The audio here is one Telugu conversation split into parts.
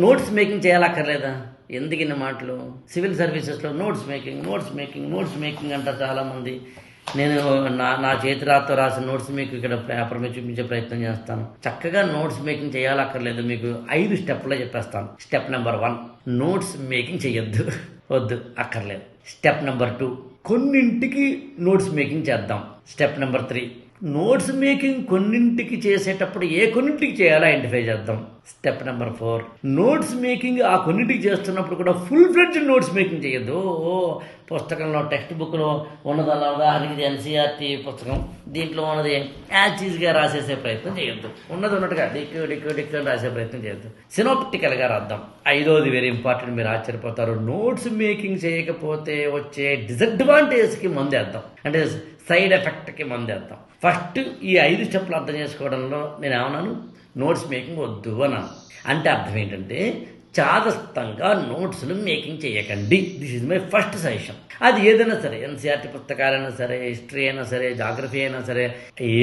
Notes making చేయాలక్కర్లేదా? ఎందుకు ఇన్ని మాటలు? సివిల్ సర్వీసెస్లో నోట్స్ మేకింగ్ అంటారు చాలామంది. నేను నా చేతి రాతతో రాసిన నోట్స్ మీకు ఇక్కడ పేపర్ మీద చూపించే ప్రయత్నం చేస్తాను. చక్కగా నోట్స్ మేకింగ్ చేయాలక్కర్లేదు, మీకు 5 స్టెప్లో చెప్పేస్తాను. స్టెప్ నెంబర్ 1, నోట్స్ మేకింగ్ చేయొద్దు, వద్దు, అక్కర్లేదు. స్టెప్ నెంబర్ 2, కొన్నింటికి నోట్స్ మేకింగ్ చేద్దాం. స్టెప్ నెంబర్ 3, నోట్స్ మేకింగ్ కొన్నింటికి చేసేటప్పుడు ఏ కొన్నింటికి చేయాలో ఐడెంటిఫై చేద్దాం. స్టెప్ నెంబర్ 4, నోట్స్ మేకింగ్ ఆ కొన్నింటికి చేస్తున్నప్పుడు కూడా ఫుల్ ఫ్లెడ్జ్డ్ నోట్స్ మేకింగ్ చేయొద్దు. పుస్తకంలో టెక్స్ట్ బుక్లో ఉన్నదల్లా, ఉదాహరణకి ఎన్సీఆర్టీ పుస్తకం, దీంట్లో ఉన్నది యాచీజ్గా రాసేసే ప్రయత్నం చేయొద్దు. ఉన్నది ఉన్నట్టుగా డిక్కు రాసే ప్రయత్నం చేయొద్దు. సినోప్టికల్గా రాద్దాం. 5వది వెరీ ఇంపార్టెంట్, మీరు ఆశ్చర్యపోతారు. నోట్స్ మేకింగ్ చేయకపోతే వచ్చే డిసడ్వాంటేజ్కి మందేద్దాం, అంటే సైడ్ ఎఫెక్ట్కి మందేద్దాం. ఫస్ట్ ఈ 5 స్టెప్లు అర్థం చేసుకోవడంలో నేను ఏమన్నాను? నోట్స్ మేకింగ్ వద్దు అన్నాను. అంటే అర్థం ఏంటంటే చాదస్తంగా నోట్స్లు మేకింగ్ చేయకండి. This is my first suggestion. అది ఏదైనా సరే, ఎన్సీఆర్టీ పుస్తకాలైనా సరే, హిస్టరీ అయినా సరే, జాగ్రఫీ అయినా సరే,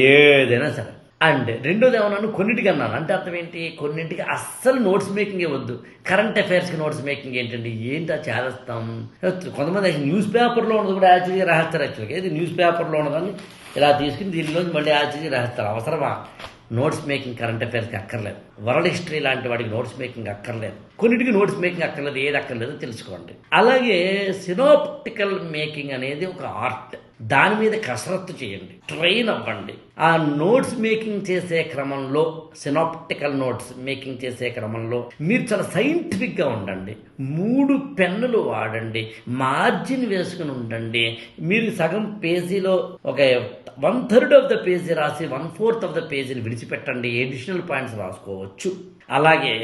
ఏదైనా సరే. అండ్ రెండోది ఏమన్నాను? కొన్నింటికి అన్నాను. అంటే అర్థం ఏంటి? కొన్నింటికి అస్సలు నోట్స్ మేకింగే వద్దు. కరెంట్ అఫైర్స్కి నోట్స్ మేకింగ్ ఏంటండి? ఏంటో చేస్తాం. కొంతమంది న్యూస్ పేపర్లో ఉన్నది కూడా యాక్చువల్గా రాస్తారు. యాక్చువల్గా ఇది న్యూస్ పేపర్లో ఉన్నదాన్ని ఇలా తీసుకుని దీనిలోంచి మళ్ళీ యాక్చువల్గా రాస్తారు. అవసరమా? నోట్స్ మేకింగ్ కరెంట్ అఫైర్స్కి అక్కర్లేదు. వరల్డ్ హిస్టరీ లాంటి వాడికి నోట్స్ మేకింగ్ అక్కర్లేదు. కొన్నిటికి నోట్స్ మేకింగ్ అక్కర్లేదు. ఏది అక్కర్లేదో తెలుసుకోండి. అలాగే సినోప్టికల్ మేకింగ్ అనేది ఒక ఆర్ట్. దాని మీద కసరత్తు చేయండి, ట్రైన్ అవ్వండి. ఆ నోట్స్ మేకింగ్ చేసే క్రమంలో, సినాప్టికల్ నోట్స్ మేకింగ్ చేసే క్రమంలో మీరు చాలా సైంటిఫిక్గా ఉండండి. 3 పెన్నులు వాడండి, మార్జిన్ వేసుకుని ఉండండి. మీరు సగం పేజీలో ఒక 1/3 ఆఫ్ ద పేజీ రాసి 1/4 ఆఫ్ ద పేజీని విడిచిపెట్టండి. ఎడిషనల్ పాయింట్స్ రాసుకోవచ్చు. అలాగే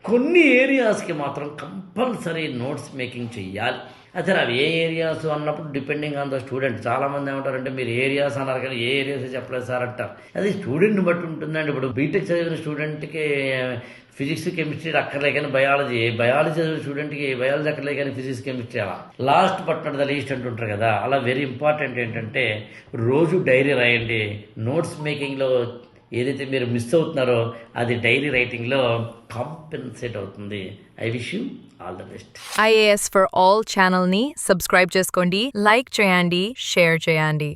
కొన్ని ఏరియాస్కి మాత్రం కంపల్సరీ నోట్స్ మేకింగ్ చెయ్యాలి. అసలు అవి ఏ ఏరియాస్ అన్నప్పుడు డిపెండింగ్ ఆన్ ద స్టూడెంట్. చాలామంది ఏమంటారంటే మీరు ఏరియాస్ అన్నారు కానీ ఏ ఏరియాస్ చెప్పలేదు సార్ అంటారు. అది స్టూడెంట్ని బట్టి ఉంటుందండి. ఇప్పుడు బీటెక్ చదివిన స్టూడెంట్కి ఫిజిక్స్ కెమిస్ట్రీ అక్కర్లే కానీ బయాలజీ చదివిన స్టూడెంట్కి బయాలజీ అక్కర్లే కానీ ఫిజిక్స్ కెమిస్ట్రీ అలా last but not the least అంటుంటారు కదా. అలా వెరీ ఇంపార్టెంట్ ఏంటంటే రోజు డైరీ రాయండి. నోట్స్ మేకింగ్లో ఏదైతే మీరు మిస్ అవుతున్నారో అది డైరీ రైటింగ్లో కాంపెన్సేట్ అవుతుంది. I wish you all the best. IAS for All ఛానల్ని సబ్స్క్రైబ్ చేసుకోండి, లైక్ చేయండి, షేర్ చేయండి.